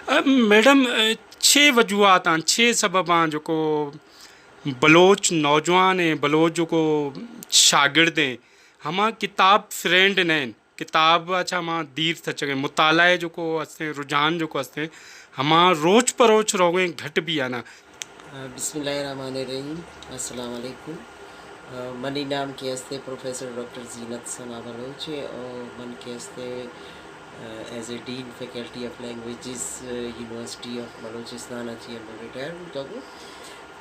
Madam छः वजूहत हैं, छः सबब हैं जो को बलोच नौजवान हैं, बलोच जो को शागिर्द हैं, हमा किताब फ्रेंड नैन किताब अच्छा हमा दीर सचगे मुतालाए जो को हंसते रुझान जो को हंसते हमा रोज परोच रोगे घट भी आना। बिस्मिल्लाहिर्रहमानिर्रहीम। अस्सलाम वालेकुम। मनी नाम के हस्ते प्रोफेसर डॉक्टर जीनत सना बलोच और मन के हस्ते as a dean faculty of languages university of Balochistan अच्छी रिटायर होता हूँ।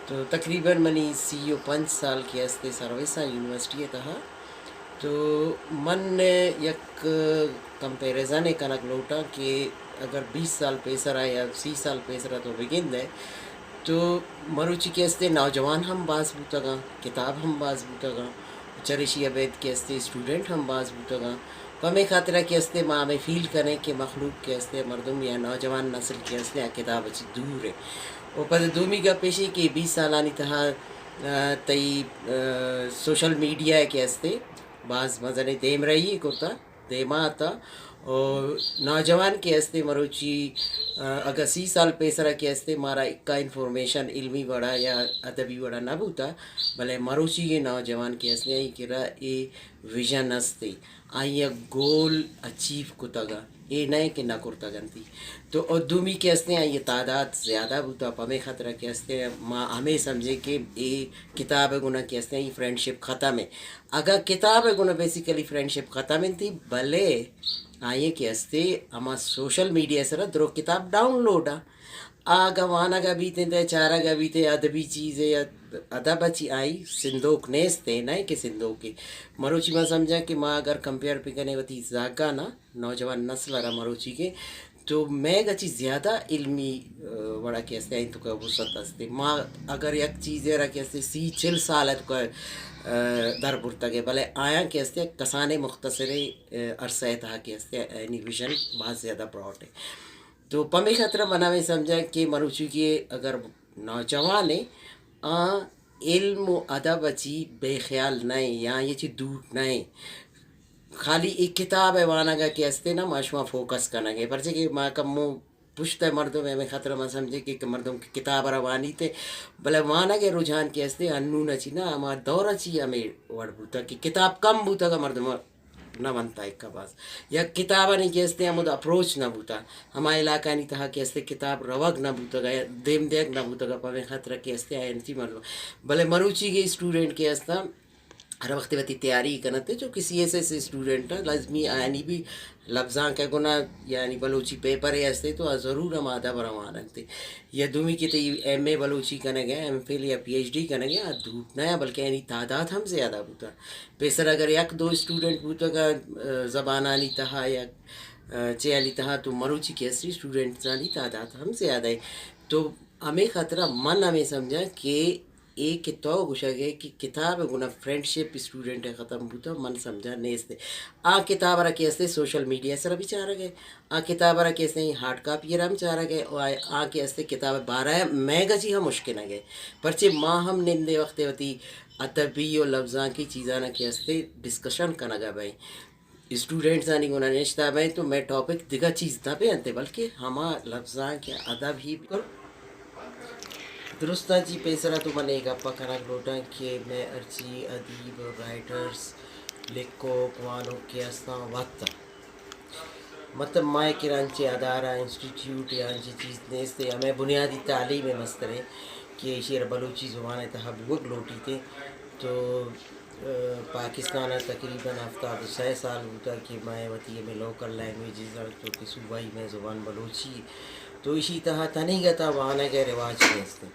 तो तकरीबन मनी सीओ 5 साल के हस्ते सर्विस यूनिवर्सिटी तहा तो मन यक कंपेरिजन कनक लोटा कि अगर 20 साल पेसर है या 30 साल पेसर तो बिगिन है तो मरुचि के हस्ते नौजवान हम बाज बूतगा किताब हम बाज बूतगा चरिशी अबैद के हस्ते स्टूडेंट हम बाज बूतगा पमे खातरा के हस्ते माँ में फील करें कि मखलूक के हस्ते मर्दम या नौजवान नस्ल के हस्ते किताब अच्छी दूर है और पर दूमी का पेशी कि 20 सालानी तहा तई सोशल मीडिया के हस्ते बाज मजने देम रही कोता देमा आता और नौजवान के हस्ते मरोची अगर 30 साल पेसरा के हस्ते मारा इक्का इन्फॉर्मेशन इल्मी बड़ा या अदबी बड़ा ना बूता भले मरोची के नौजवान के हस्ते आई किरा ए विजन हस्ते आई गोल अचीव कुतगा ए नए के ना कुर्ता गंती तो और दूमी के हस्ते ये तादाद ज़्यादा बूता पमे खतरा के हस्ते माँ हमें समझे कि ये किताब गुना के हस्ते ये फ्रेंडशिप ख़त्म है अगर किताब गुना बेसिकली फ्रेंडशिप ख़त्म है थी भले आइए के हस्ते अमा सोशल मीडिया से द्रो किताब डाउनलोड आगा वाना का बीते थे चारा का बीते अदबी चीज़ें या अदब अच्छी आई सिंदोक नेस्ते नहीं कि सिंदोक के मरोची में समझा कि माँ अगर कंपेयर पे करने वती जागा ना नौजवान नस्ल रहा मरोची के तो मैं गची ज़्यादा इल्मी बड़ा के हस्ते आई तो का वसत हस्ते माँ अगर एक चीज़ रहा के हस्ते 30 साल है तो का दर बुरता के भले आया के हस्ते कसाने मुख्तसरे अरसा था के हस्ते यानी विजन बहुत ज़्यादा ब्रॉड है तो पमे खतरा मना में समझा कि मरुचि के अगर नौजवान है इल्म अदब अच्छी बेख्याल नहीं या ये चीज़ दूर नहीं खाली एक किताब है वाना का कि हस्ते ना माशमा फोकस करना गए पर कि माँ का मुँह पुश्ता मर्दों में खतरा मैं समझे कि मर्दों की किताब रवानी थे भले वाना के रुझान के हस्ते अन्नू नची ना हमारा दौर अच्छी हमें वर्ड बूता कि किताब कम बूता का मर्दों ना बनता एक का पास या किताब नहीं के हस्ते हम अप्रोच ना बूता हमारे इलाका नहीं था कि हस्ते किताब रवक ना बूता गया देम देख ना बूता का पवे खतरा के हस्ते आए नहीं मर्दों भले मरुचि के स्टूडेंट के हस्ता हर वक्त वती तैयारी करते जो किसी ऐसे स्टूडेंट लाजमी यानी भी लफ्ज़ा क्या गुना यानी बलूची पेपर है हंसते तो ज़रूर हम आधा बरवा रखते या दूमी की तो MA बलूची करने गए MPhil या PhD करने गए धूप नया बल्कि यानी तादाद हम ज़्यादा बूता पेसर अगर एक दो स्टूडेंट बूता का ज़बान आली तहा या चे आली तहा तो मरुची के असली स्टूडेंट आली तादाद हम ज़्यादा है तो हमें खतरा मन हमें समझा कि एक तो गुशा गए कि किताब गुना फ्रेंडशिप स्टूडेंट है ख़त्म बूता मन समझा नेस्ते आ किताब रखे हस्ते सोशल मीडिया से भी चाह गए आ किताब रखे हस्ते हार्ड कापी हम चाह गए और आ के हस्ते किताब 12 मैं गची हम मुश्किल गए परचे माँ हम निंदे वक्त वती अदबी और लफ्ज़ा की चीज़ा न के हस्ते डिस्कशन करना गा भाई स्टूडेंट्स आनी गुना नेश्ता भाई तो मैं टॉपिक दिगा चीज़ ना पे अंते बल्कि हमा लफ्ज़ा के अदब ही दुरुस्ता जी पेसरा तो मने गप्पा करा लोटा कि मैं अर्ची अदीब राइटर्स लिखो कुआनो के अस्ता वक्त मतलब माए किरांचे अदारा इंस्टीट्यूट यांची चीज़ नेस्ते हमें बुनियादी तालीम में मस्तरे कि शेर बलूची ज़ुबान तहबुक लोटी थे तो पाकिस्तान तकरीबन हफ्ता 6 साल होता कि मैं वती में लोकल लैंग्वेजेस तो कि सूबाई में ज़ुबान बलूची तो इसी तरह तनी गता वहाँ के रिवाज में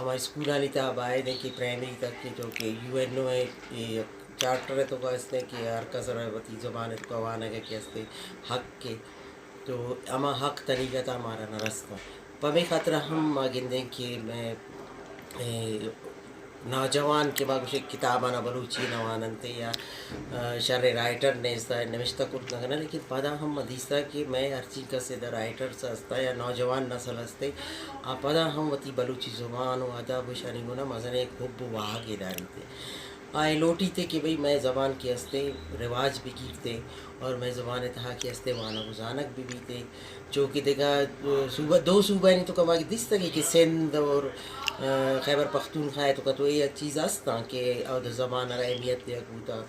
हमारे स्कूल आनी था बाहर कि प्राइमरी तक की जो कि UNO है ये चार्टर है तो कहते कि हर कसर वती ज़बान तो कवाना के हंसते हक के तो अमा हक तनी गता हमारा न रास्ता पमे खतरा हम गिंदे कि मैं नौजवान के बाद उसे किताब आना बलूची नवानते या शर राइटर ने नविश्ता कुछ लगना लेकिन पदा हम मदीसा कि मैं हर चीज़ का से राइटर सस्ता या नौजवान नस्ल हंसते आ पदा हम वती बलूची ज़ुबान और अदब शानी गुना मज़ने खूब वाह के दारी थे آئے لوٹی تھے کہ بھئی میں زبان کے ہستے رواج بھی گیرتے اور میں زبان تہا کے ہستے وانا گزانک بھی تھے جو کہ دیکھا صوبہ دو صوبہ نہیں تو کما کی دس تک کہ سندھ اور خیبر پختونخوا ہے تو کا تو یہ چیز ہستا کہ اور زبان اہمیت دیا ہوتا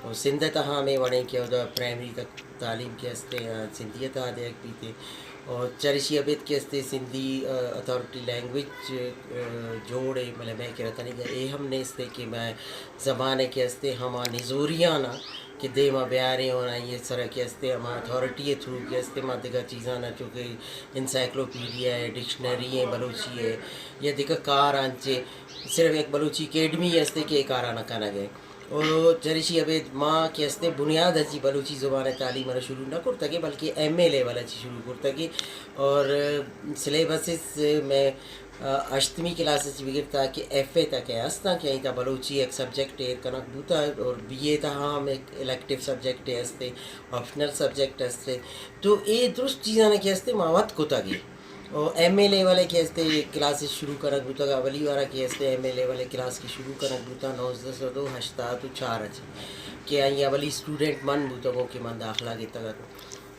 اور سندھ تہا میں وڑیں کہ اور پرائمری تک تعلیم کے ہستے سندھیت تہا دیکھ بھی تھے اور چرشی عبید کے ہستے سندھی اتھارٹی لینگویج جوڑے مطلب میں کہہ رہا تھا نہیں کہ یہ ہم نے اس کہ میں زبان کے ہستے ہما نزوریانا کہ دے ماں بیارے ہونا یہ سرح کے ہستے ہما اتھارٹی تھرو کے ہستے ماں دیکھا چیزاں نہ چونکہ انسائکلوپیڈیا ہے ڈکشنری ہے بلوچی ہے یا دیکھا کار آنچے صرف ایک بلوچی اکیڈمی ہستے کہ ایک آرہ نہ کنا گئے اور چرشی عبید ماں کے ہستے بنیاد ہچی بلوچی زبان تعلیم شروع نہ کرتا کہ بلکہ ایم اے لیول اچھی شروع کرتا کہ اور سلیبسز میں اشتمی کلاسز بگڑتا کہ ایف اے تک ہے ہستا کہ یہیں تا بلوچی ایک سبجیکٹ ہے کنک بوتا اور بی اے تا ہم ایک الیکٹیو سبجیکٹ ہے ہستے آپشنل سبجیکٹ ہستے تو یہ درست چیزاں کے ہستے ماوت کو تا گئی اور ایم اے لیول کے ہستے کلاسز شروع کرک بوتا گا اولی وارا کے ہستے ایم اے لیول کلاس کی شروع کرک بوتا 1984 کہ آئی اولی اسٹوڈنٹ من بوتا گو کہ من داخلہ گیتا گا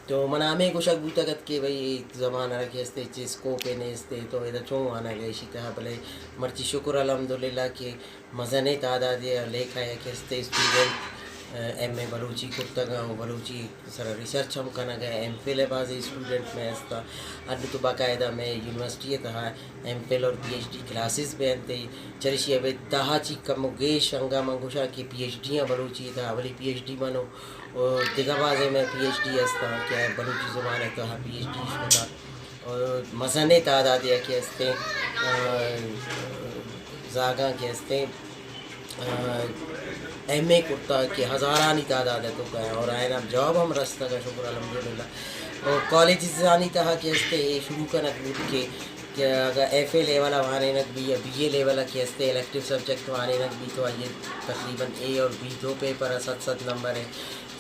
تو من ہمیں کو شک بوتا گت کہ بھئی زبان رکھے ہستے چیز کو پینے ہستے تو ادھر چوں آنا گئے اسی طرح بھلے مرچی شکر الحمدللہ کہ مزنے تعداد لیکھا ہے کہ ہستے اسٹوڈنٹ ایم اے بلوچی کرتا گا اور بلوچی سر ریسرچ ہم کرنا گیا ایم فل ہے بعض اسٹوڈنٹ میں ہستا اب تو باقاعدہ میں یونیورسٹی تہا ایم فل اور پی ایچ ڈی کلاسز بھی انتے چرشی اب دہا چی کم گیش انگا منگوشا کہ پی ایچ ڈیاں بلوچی تھا اولی پی ایچ ڈی منو اور دیگا بازے میں پی ایچ ڈی ہستا کیا بلوچی زبان ہے تہا پی ایچ ڈی ہوتا اور مزنے تعداد ہے کہ ہستے زاگاں کے ہستے ایم اے کرتا کہ ہزارانی تعداد ہے تو کا ہے اور آئین اب جواب ہم رستا کا شکر الحمدللہ اور کالج زانی تہا کہ ہستے یہ شروع کنک بود کہ اگر ایف اے لیول وانے نک بھی یا بی اے لیول کے ہستے الیکٹیو سبجیکٹ وانے نک بھی تو آئیے تقریباً اے اور بی دو پیپر ہے 7 نمبر ہے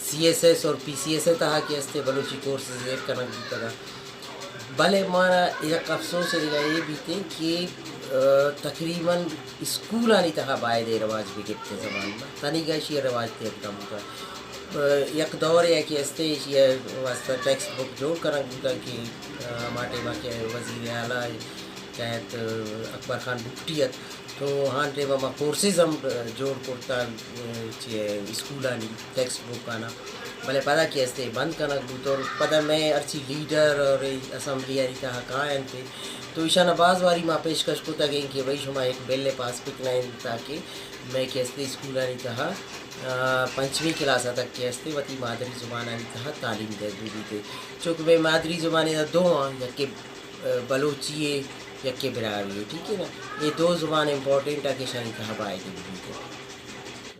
سی ایس ایس اور پی سی ایس اے تہا کہ ہستے بلوچی کورسز ایک کنک بوتا گا بھلے ہمارا ایک افسوس ہے یہ بھی تھے کہ تقریباً اسکول آنی تہا باعدے رواج بھی گفتے زبان میں تنی گیش یہ رواج تھے اپنا ہوتا یک دور ہے کہ ہستے یہ واسطہ ٹیکسٹ بک جوڑ کرنگ ہوتا کہ ہمارے کے وزیر اعلیٰ تحت اکبر خان بکٹیت تو ہاں ٹیم ہم کورسز ہم جوڑ کرتا اسکول آنی ٹیکسٹ بک آنا بھلے پتہ کہ ہستے بند کرنا بوتا اور پتہ میں ارچی لیڈر اور اسمبلی آنی تہا کہاں تھے تو ایشان آباز واری ماں پیشکش کو تا گئی کہ بھائی شما ایک بیل پاس پکنا ہے تاکہ میں کہ ہستے اسکول آنی تہا 5ویں کلاس تک کے ہستے وتی مادری زبان آنی تہا تعلیم دے بھی تھے چونکہ میں مادری زبان دو ہاں یا کہ بلوچی ہے یا کہ براوی ہے ٹھیک ہے نا یہ دو زبان امپورٹنٹ ہے کہ شانی تہا باعث بھی تھے